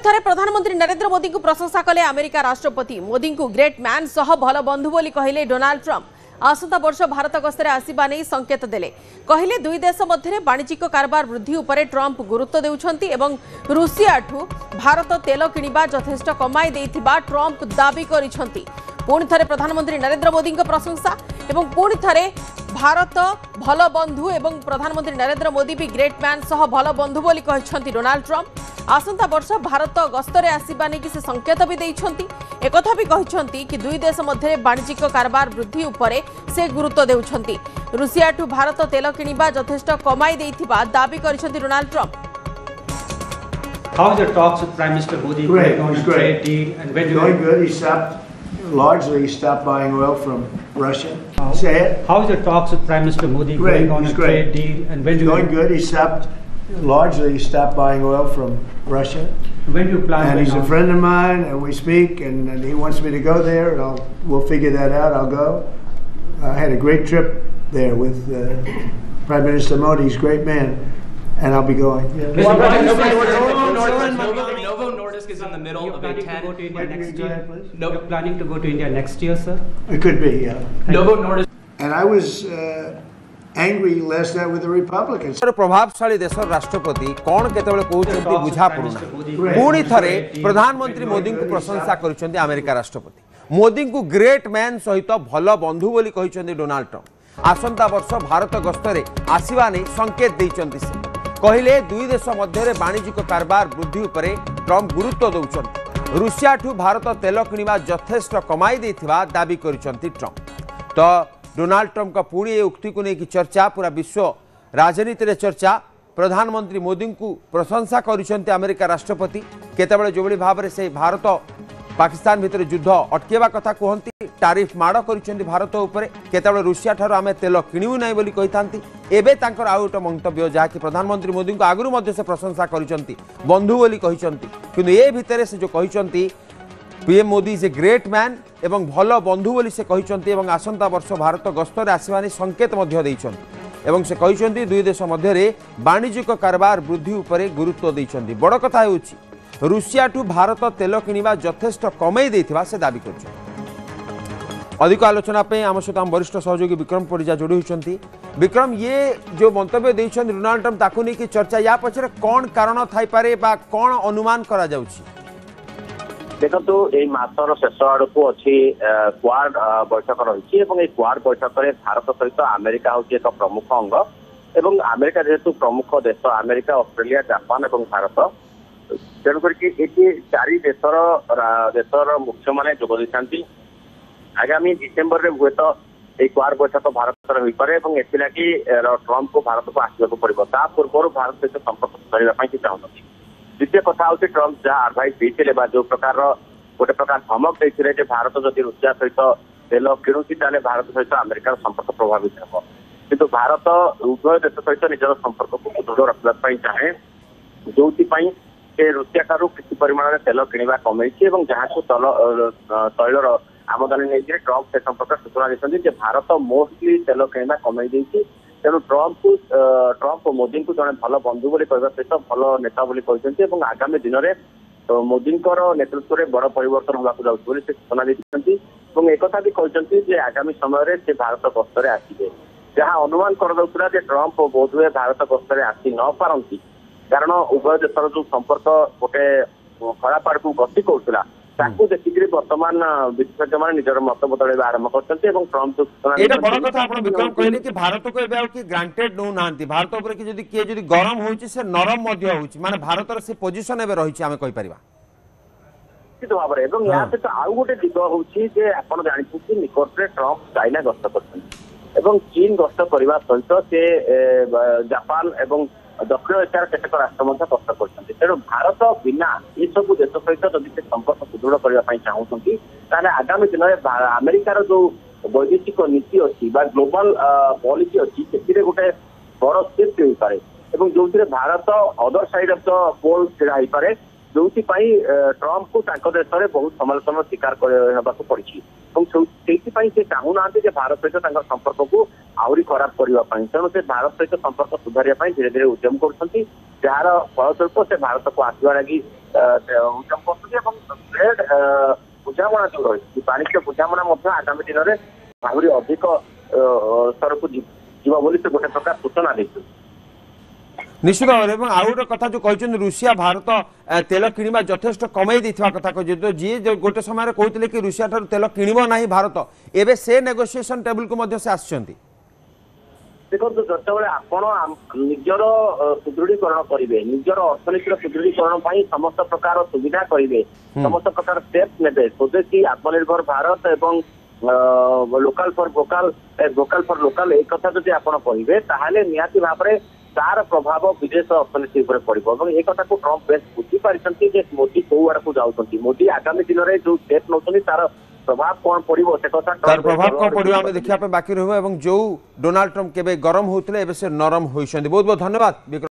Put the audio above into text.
थे प्रधानमंत्री नरेंद्र मोदी को प्रशंसा कले अमेरिका राष्ट्रपति। मोदी को ग्रेट मैन सह भल बंधु बोली कहले डोनाल्ड ट्रंप। आसंता वर्ष भारत गस्तर आसवा नहीं संकेत देले। कहले दुई देश मध्य वाणिज्यिक कारबार वृद्धि उपर ट्रंप गुरुत्व देउछंती एवं रूसिया ठू भारत तेल किनिबा यथेष्ट कमाई देइथिबा ट्रंप दाबी करिसंती। पुणी थे प्रधानमंत्री नरेंद्र मोदी प्रशंसा एवं पुणी थे भारत भल बंधु एवं प्रधानमंत्री नरेंद्र मोदी भी ग्रेट मैन सह भल बंधु बोली कहते डोनाल्ड ट्रंप। आसंता वर्ष भारत गस्तर आसवा नहीं से संकेत भी देइछंती। एकथा भी कहते कि दुई देश मध्य वाणिज्यिक कारबार वृद्धि उपर से गुरुत्व देउछंती। रूसिया ठू भारत तेल किनिबा यथेष्ट कमाई देइथिबा दाबी करिसंती Donald Trump. How is the talks with Prime Minister Modi Great, going on trade deal? And when going good. He stopped buying oil from Russia. Say it. How is the talks with Prime Minister Modi Great, going on a trade deal? And when going good. He stopped buying oil from Russia. When do you plan? And he's a friend of mine, and we speak, and he wants me to go there, and we'll figure that out. I'll go. I had a great trip there with Prime Minister Modi. He's a great man. And I'll be going. Novo Nordisk is in the middle of a 10. You're planning to go to India next year, sir? It could be, yeah. Novo Nordisk. And I was angry last night with the Republicans. प्रभावशाली देश राष्ट्रपति कौन केतबेले कहउछंती बुझा पड़ुना। पुणी थरे प्रधानमंत्री मोदी को प्रशंसा करिसंती अमेरिका राष्ट्रपति। मोदी को ग्रेट मैन सहित भल बंधु बोली कहिसंती डोनाल्ड ट्रंप। आसंता वर्ष भारत गस्तरे आसीबा नै संकेत दैचंती से। कहले दुई देश मध्य वाणिज्यिक कारबार वृद्धि उपर ट्रंप गुरुत्व दौरान रूसिया ठू भारत तेल किनिबा यथेष्ट कमाई देथिबा दाबी करिसंती ट्रंप। तो डोनाल्ड ट्रंप का पुणी ए उक्ति को लेकिन चर्चा पूरा विश्व राजनीति रे चर्चा। प्रधानमंत्री मोदी को प्रशंसा करिसंती अमेरिका राष्ट्रपति। केतेबेले जोबली भाव से भारत पाकिस्तान भितर युद्ध अटकेबा कथा कहती टारिफ माड़ कर भारत उपर केतबेले रूसिया ठार आम तेल किणु ना बोली कही एबे तांकर आउ गोटे मंतव्य जहाँकि प्रधानमंत्री मोदी को आगुरी मध्य से प्रशंसा करिसंती बंधु बोली कहिसंती। किंतु ए भितर से जो कहिसंती PM Modi is a great man एवं भल बंधु बोली से कहिसंती एवं आसंता वर्ष भारत गस्तर आसवा नहीं संकेत मध्य दैछंती एवं से कहिसंती दुई देश मध्य वाणिज्यिक कारबार वृद्धि उपर गुरुत्व दैछंती। बड़ कथा हेउछि रूसिया ठू भारत तेल किनिबा यथेष्ट कमाई देथिबा से दाबी करछन। अधिक आलोचना पे आम सहित आम वरिष्ठ सहयोगी विक्रम परिजा जोड़ी होती। विक्रम ये जो मंतव्य देइछन डोनाल्ड ट्रंप ताकू नहीं कि चर्चा या पछरे कौन कारण थाई पारे बा कौन अनुमान करा जाउछि? देखो ये मासर शेष आड़ को अच्छी क्वाड बैठक रही है। क्वाड बैठक में भारत सहित अमेरिका हूँ एक प्रमुख अंग एवं अमेरिका जेहेतु प्रमुख देश अमेरिका ऑस्ट्रेलिया जापान और भारत तेणुक चारि देशर मुख्य मैंने जोग देती। आगामी डिसेम्बर में हुए तो ये क्वाड बैठक भारत हो पारे एथिलागि ट्रंप को भारत को आसवाक पड़ो ता पूर्व भारत सहित संपर्क सुधारवाई चाहती। द्वितीय कथा हूँ ट्रंप जहाँ आडभाइस देते जो प्रकार गोटे प्रकार धमक देते भारत जदि रूसिया सहित तेल किणुची ताले भारत सहित अमेरिकार संपर्क प्रभावित हो। किंतु भारत उभय देश सहित निजर संपर्क को सुदृढ़ रखा चाहे जो रूसिया ठारू किसी परिमाण में तेल किणवा कमे जहाँ को तैलर आमदानी नहीं ट्रंप से संपर्क सूचना देते भारत मोस्टली तेल किणवा कमे तेणु ट्रंप मोदी को जड़े भल बंधु बोली कहवा सहित भल नेता बोली कहते आगामी दिन में मोदी नेतृत्व में बड़ परिवर्तन होगा जाऊँगी से सूचना देते। एक भी कहते आगामी समय से भारत गस्तर आसवे जहाँ अनुमान करा ट्रंप बोधहुए भारत गस्तर आसी न पारती कारण उभय देशर जो संपर्क गोटे खराब आड़ को गति करूला ताकू देखिक बर्तमान विशेषज्ञ मैंने निजर मत बदल आरंभ करते ट्रंप विक्रम कहले कि भारत को एबे कि ग्रांटेड नो नांती भारत ऊपर कि जदी के जदी गरम होउची से नरम मध्य होउची माने भारतर से पोजीशन एबे रहिची आमे कहि परिबा निश्चित भाव में। एवं यहाँ सहित आउ गोटे दिग होउची जे आपण जानिछु निकट रे ट्रंप चाइना गस्त करछन एवं चीन गस्त करबा सहित से जापान एवं दक्षिण एशियार केतेक राष्ट्र गस्त करछन। तेणु भारत बिना ये सब देश सहित जदि से संपर्क सुदृढ़ करने चाहूँगी ताले आगामी दिन में अमेरिकार जो वैदेशिक नीति अच्छी ग्लोबल पॉलिसी अच्छी से गोटे बड़ शिफ्ट हो पाए जो Bharat other side of the pole छड़ा पारे जो ट्रंप को देश में बहुत समालोचना शिकार होगा पड़ी। ସେଇଥିପାଇଁ ସେ ଚାହୁଁନାହାନ୍ତି ଯେ ଭାରତ ସହିତ ତାଙ୍କର ସମ୍ପର୍କକୁ ଆହୁରି ଖରାପ କରିବା ପାଇଁ। ତେଣୁ ସେ ଭାରତ ସହିତ ସମ୍ପର୍କ ସୁଧାରିବା ପାଇଁ ଧୀରେ ଧୀରେ ଉଦ୍ୟମ କରୁଛନ୍ତି, ଯାହାର ଫଳସ୍ୱରୂପ ସେ ଭାରତକୁ ଆସିବା ଲାଗି ଉଦ୍ୟମ କରୁଛନ୍ତି ଏବଂ ଟ୍ରେଡ୍ ବୁଝାମଣା ଯୋଉ ରହିଛି ବାଣିଜ୍ୟ ବୁଝାମଣା ମଧ୍ୟ ଆଗାମୀ ଦିନରେ ଆହୁରି ଅଧିକ ସ୍ତରକୁ ଯିବ ବୋଲି ସେ ଗୋଟେ ପ୍ରକାର ସୂଚନା ଦେଇଛନ୍ତି। निश्चित भाव में आउ गोटे कथा जो कहते रुषिया भारत तेल किणवा यथेष्ट कमई देथिबा कथा कहते जी गोटे समय कहते कि रुषिया ठार तेल किणव ना भारत एबे से नेगोशिएशन टेबल को मध्य से आछंती। देखो जो आपण निजर सुदृढ़ीकरण करेंगे निजर अर्थनीतिर सुदृढ़ीकरण समस्त प्रकार सुविधा करेंगे समस्त प्रकार स्टेप ने स्वदेशी आत्मनिर्भर भारत एवं लोकल फॉर लोकल एक कथा जब आप कहे ताहले निहाती भाव में तार प्रभाव विदेश अर्थनीति पर पड़ो एक कथा को ट्रम्प बेस बुझी पारिछंती जे मोदी कौ आड़ को जाउछंती मोदी आगामी दिन में जो स्टेप नौछंती तार प्रभाव कौन पड़ो से कथा तार प्रभाव कौन पड़ो आम देखा बाकी रहा जो डोनाल्ड ट्रम्प केबे गरम होते से नरम होइछंती। बहुत बहुत धन्यवाद।